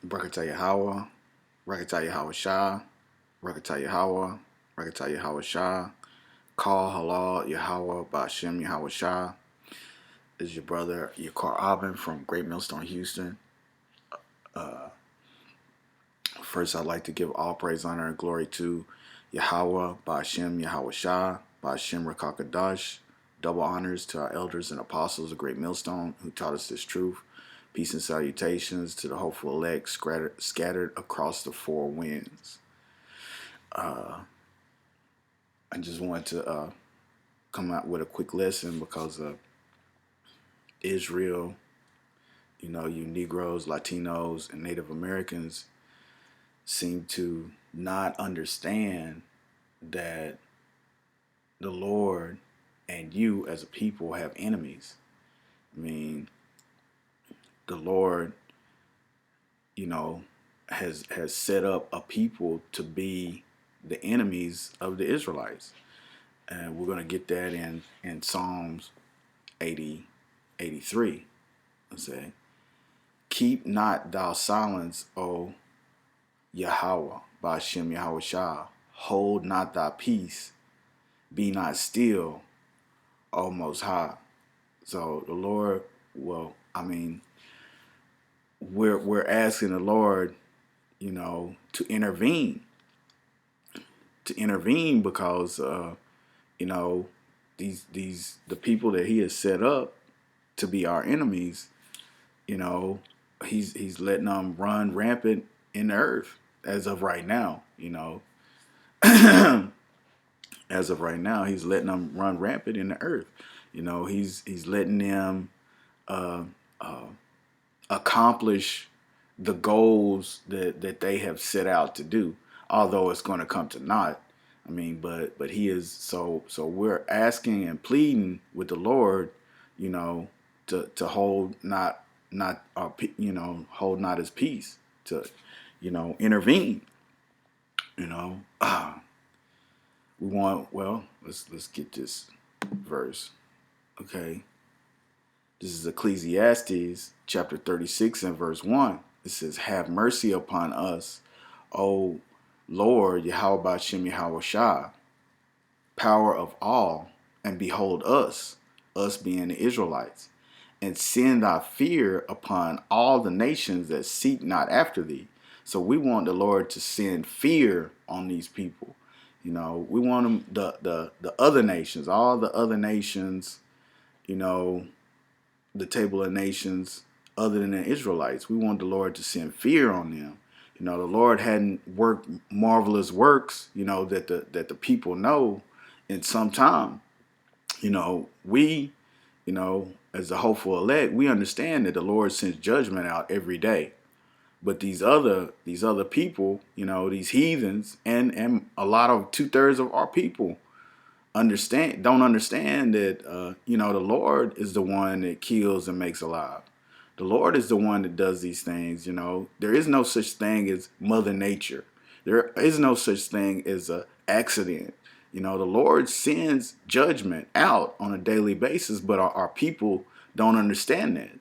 Brakata Yahweh, Rakata Yahweh Shah, Rakata Yahweh, Rakata Yahweh Shah, Call Halal Yahweh Ba'Shem Yahweh Shah. This is your brother Yakar Abin from Great Millstone, Houston. First, I'd like to give all praise, honor, and glory to Yahweh Ba'Shem Yahweh Shah, Ba'Shem Rakakadash. Double honors to our elders and apostles of Great Millstone who taught us this truth. Peace and salutations to the hopeful elect scattered across the four winds. I just wanted to come out with a quick lesson because Israel, you Negroes, Latinos, and Native Americans seem to not understand that the Lord and you as a people have enemies. I mean, the Lord, you know, has set up a people to be the enemies of the Israelites. And we're going to get that in Psalms 80:83. Let's say, keep not thou silence, O Yahweh, Ba'Shem Yahweh Shah. Hold not thy peace, be not still, O Most High. So the Lord, well, I mean, we're asking the Lord, to intervene because you know these the people that He has set up to be our enemies. You know, He's letting them run rampant in the earth as of right now. As of right now, He's letting them run rampant in the earth. He's letting them uh, uh, accomplish the goals that they have set out to do, although it's going to come to naught. I mean, but He is so we're asking and pleading with the Lord, you know, to hold not our hold not His peace, to intervene. You know, we want, well, let's get this verse, okay. This is Ecclesiastes chapter 36 and verse 1. It says, have mercy upon us, O Lord, Yahweh Ba'Shem Yahweh Shah, power of all, and behold us being the Israelites, and send thy fear upon all the nations that seek not after thee. So we want the Lord to send fear on these people. We want them, the other nations, all the other nations, you know, the table of nations other than the Israelites. We want the Lord to send fear on them. The Lord hadn't worked marvelous works, that the people know in some time. We, as the hopeful elect, we understand that the Lord sends judgment out every day. But these other people, these heathens, and a lot of 2/3 of our people don't understand that the Lord is the one that kills and makes alive. The Lord is the one that does these things. There is no such thing as Mother Nature. There is no such thing as a accident. The Lord sends judgment out on a daily basis, but our people don't understand that.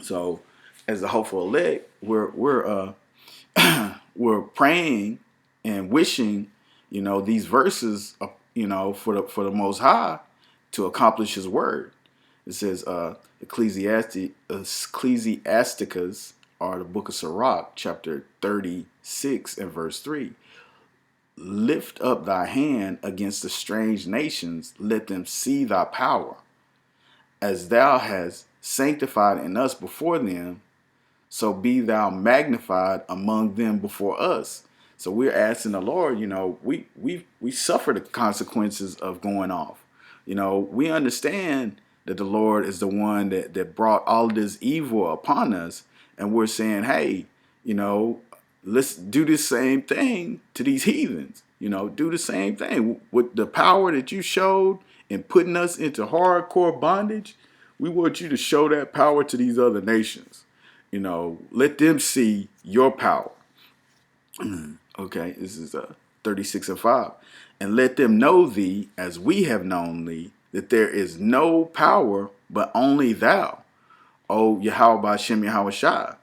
So, as the hopeful elect, we're praying and wishing, these verses, for the Most High to accomplish His word. It says, Ecclesiasticus, or the Book of Sirach, chapter 36 and verse 3. Lift up thy hand against the strange nations, let them see thy power. As thou hast sanctified in us before them, so be thou magnified among them before us. So we're asking the Lord, we suffer the consequences of going off. We understand that the Lord is the one that brought all of this evil upon us. And we're saying, hey, let's do the same thing to these heathens. Do the same thing with the power that you showed in putting us into hardcore bondage. We want you to show that power to these other nations. Let them see your power. Okay, this is 36 and 5. And let them know thee as we have known thee, that there is no power but only thou, O Yahweh Ba'Shem Yahweh Shai.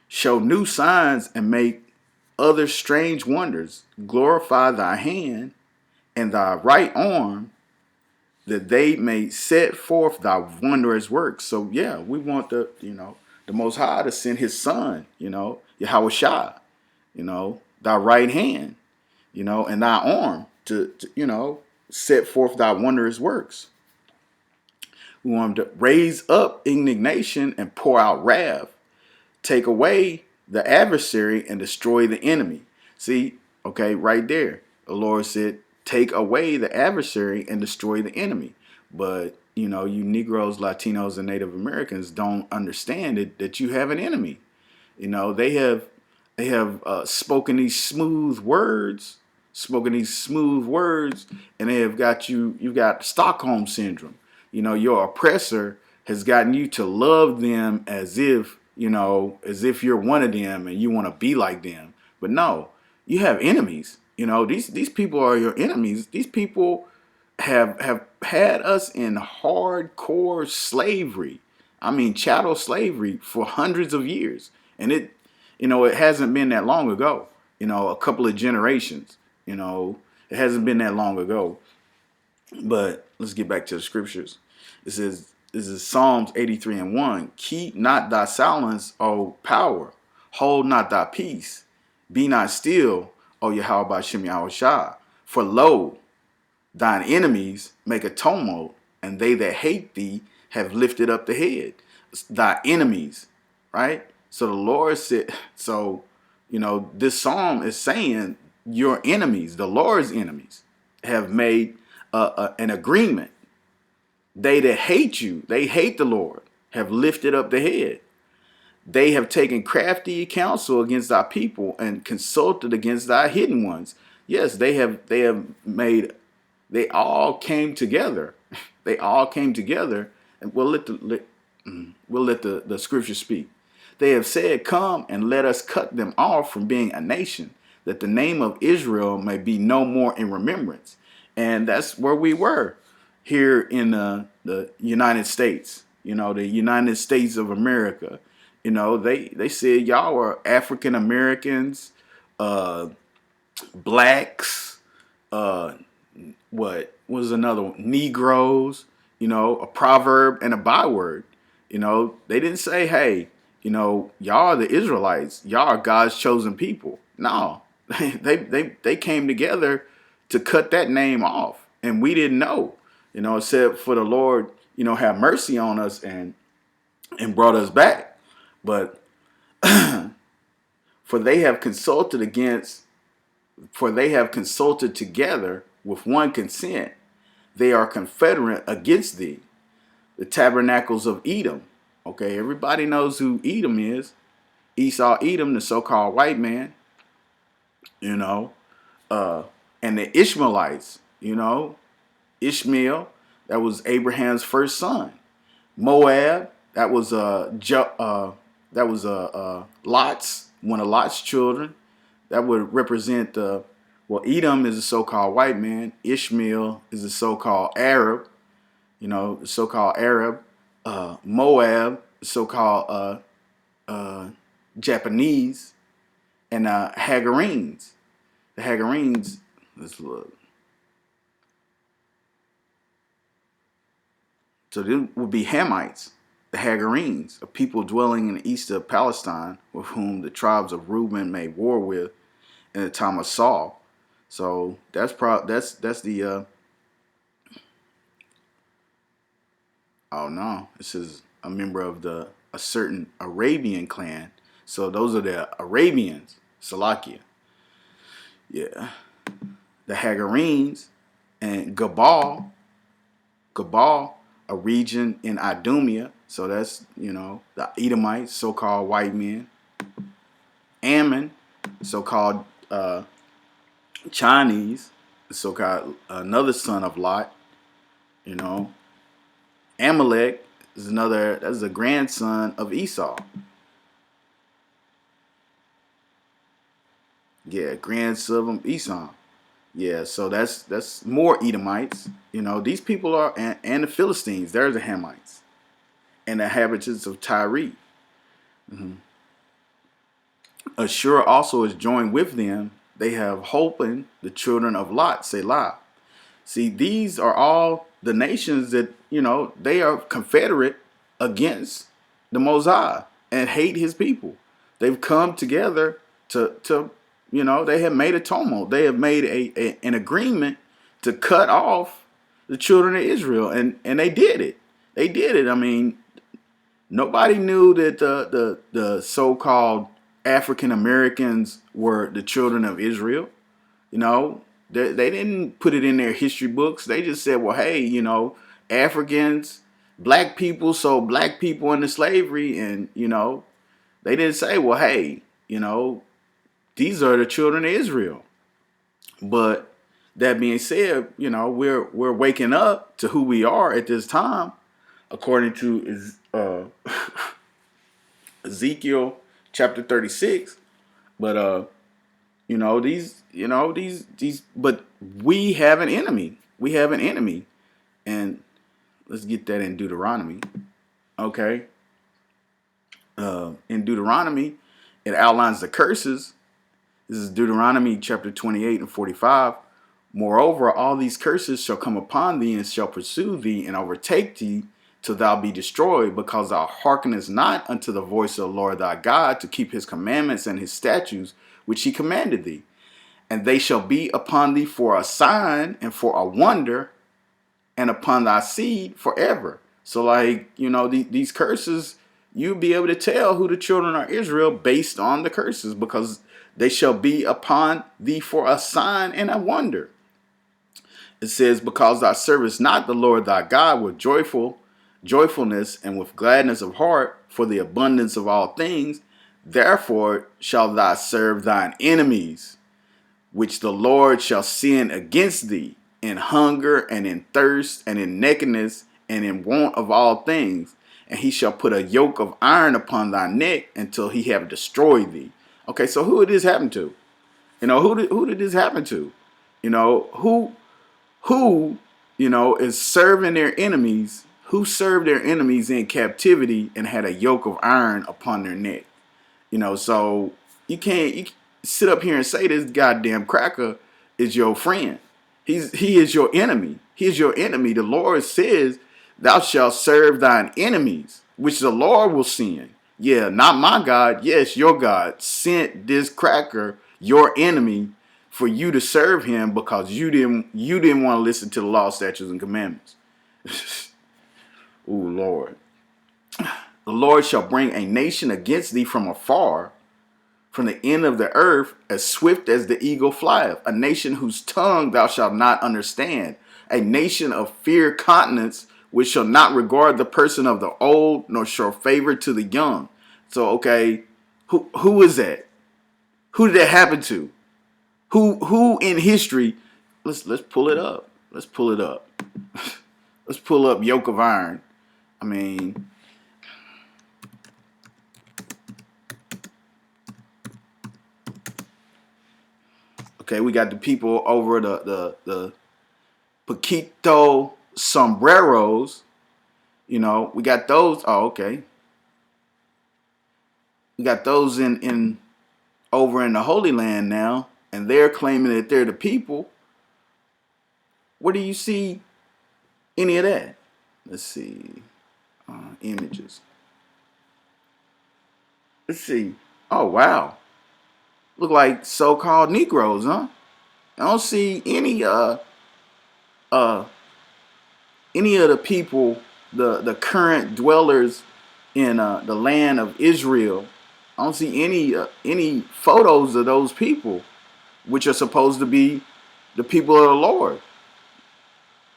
Show new signs and make other strange wonders. Glorify thy hand and thy right arm, that they may set forth thy wondrous works. So yeah, we want the Most High to send His Son, Yahweh Shai, thy right hand, and thy arm to set forth thy wondrous works. We want Him to raise up indignation and pour out wrath, take away the adversary and destroy the enemy. See, okay, right there, the Lord said, take away the adversary and destroy the enemy. But you Negroes, Latinos, and Native Americans don't understand that you have an enemy. They have spoken these smooth words, and they have got you've got Stockholm syndrome. Your oppressor has gotten you to love them as if you're one of them and you want to be like them. But no, you have enemies. These people are your enemies. These people have had us in hardcore slavery. I mean, chattel slavery for hundreds of years, and it hasn't been that long ago. A couple of generations. It hasn't been that long ago. But let's get back to the scriptures. This is Psalms 83:1. Keep not thy silence, O power. Hold not thy peace. Be not still, O Yahweh Bashem Yahweh Shai. For lo, thine enemies make a tumult, and they that hate thee have lifted up the head. Thy enemies, right? So the Lord said, this psalm is saying your enemies, the Lord's enemies, have made an agreement. They that hate you, they hate the Lord, have lifted up the head. They have taken crafty counsel against thy people and consulted against thy hidden ones. Yes, they all came together. They all came together, and we'll let the scripture speak. They have said, come and let us cut them off from being a nation, that the name of Israel may be no more in remembrance. And that's where we were here in the United States, the United States of America. They said y'all were African Americans, blacks, what was another one? Negroes, a proverb and a byword. They didn't say, hey, y'all are the Israelites. Y'all are God's chosen people. No, they came together to cut that name off. And we didn't know, except for the Lord, have mercy on us and brought us back. But for they have consulted together with one consent. They are confederate against thee. The tabernacles of Edom. Okay, everybody knows who Edom is. Esau, Edom, the so-called white man. And the Ishmaelites. Ishmael, that was Abraham's first son. Moab, that was Lot's, one of Lot's children. That would represent Edom is a so-called white man. Ishmael is a so-called Arab. The so-called Arab. Moab, so-called Japanese, and Hagarenes. The Hagarenes, let's look. So they would be Hamites, the Hagarenes, a people dwelling in the east of Palestine, with whom the tribes of Reuben made war with in the time of Saul. So that's the oh no, this is a member of a certain Arabian clan. So those are the Arabians, Salakia. Yeah. The Hagarenes and Gabal, a region in Idumea. So that's, the Edomites, so-called white men. Ammon, so-called Chinese, so-called another son of Lot. Amalek is that's a grandson of Esau. Yeah, grandson of Esau. Yeah, so that's more Edomites. These people are, and the Philistines, they're the Hamites. And the inhabitants of Tyre. Mm-hmm. Ashur also is joined with them. They have holpen the children of Lot, Selah. See, these are all the nations that, they are confederate against the Mosiah and hate his people. They've come together to they have made a tumult. They have made an agreement to cut off the children of Israel, and they did it. They did it. I mean, nobody knew that the so-called African Americans were the children of Israel. They didn't put it in their history books. They just said, well, hey, Africans, black people sold black people into slavery. And, they didn't say, well, hey, these are the children of Israel. But that being said, we're waking up to who we are at this time, according to Ezekiel chapter 36. But but we have an enemy. We have an enemy. And let's get that in Deuteronomy. Okay. In Deuteronomy, it outlines the curses. This is Deuteronomy chapter 28 and 45. Moreover, all these curses shall come upon thee and shall pursue thee and overtake thee till thou be destroyed, because thou hearkenest not unto the voice of the Lord thy God to keep his commandments and his statutes, which he commanded thee. And they shall be upon thee for a sign and for a wonder, and upon thy seed forever. So these curses, you'll be able to tell who the children of Israel based on the curses, because they shall be upon thee for a sign and a wonder. It says, because thou servest not the Lord thy God with joyfulness and with gladness of heart for the abundance of all things, therefore shalt thou serve thine enemies, which the Lord shall send against thee in hunger and in thirst and in nakedness and in want of all things. And he shall put a yoke of iron upon thy neck until he have destroyed thee. Okay, so who did this happen to? Who did this happen to? Who is serving their enemies? Who served their enemies in captivity and had a yoke of iron upon their neck? So you can't sit up here and say this goddamn cracker is your friend. He is your enemy. He is your enemy. The Lord says, thou shalt serve thine enemies, which the Lord will send. Yeah, not my God. Yes, your God sent this cracker, your enemy, for you to serve him because you didn't want to listen to the law, statutes, and commandments. Ooh, Lord. The Lord shall bring a nation against thee from afar, from the end of the earth, as swift as the eagle flieth, a nation whose tongue thou shalt not understand, a nation of fear continence, which shall not regard the person of the old, nor show favor to the young. So, okay, who is that? Who did that happen to? Who in history? Let's pull it up. Let's pull it up. Let's pull up yoke of iron. I mean, okay, we got the people over the Paquito sombreros. We got those. Oh, okay. We got those in over in the Holy Land now, and they're claiming that they're the people. Where do you see any of that? Let's see. Images. Let's see. Oh, wow. Look like so-called Negroes, huh? I don't see any of the people, the current dwellers in the land of Israel. I don't see any photos of those people, which are supposed to be the people of the Lord.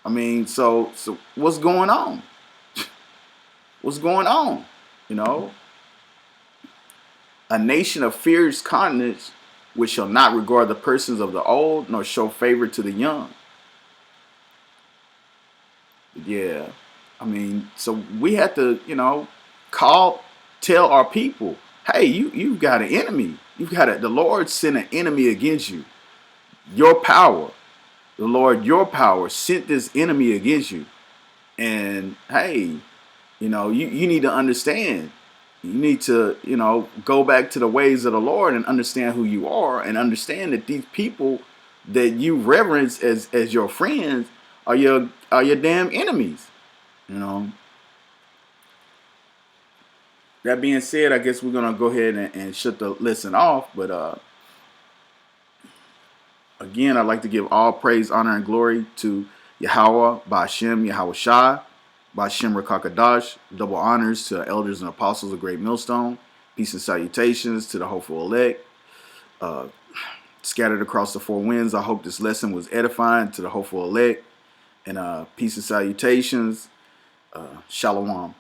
I mean, so what's going on? What's going on? A nation of fierce continence, which shall not regard the persons of the old, nor show favor to the young. Yeah, I mean, so we have to, tell our people, hey, you've got an enemy. The Lord sent an enemy against you. Your power, the Lord, your power sent this enemy against you. And hey, you need to understand, You need to, go back to the ways of the Lord and understand who you are, and understand that these people that you reverence as your friends are your damn enemies. You know. That being said, I guess we're gonna go ahead and shut the lesson off. But again, I'd like to give all praise, honor, and glory to Yahweh, Ba'ashem, Yahweh Shai, Ba'ashem Rakakadash. Double honors to the elders and apostles of Great Millstone. Peace and salutations to the hopeful elect. Scattered across the four winds. I hope this lesson was edifying to the hopeful elect. And peace and salutations. Shalom.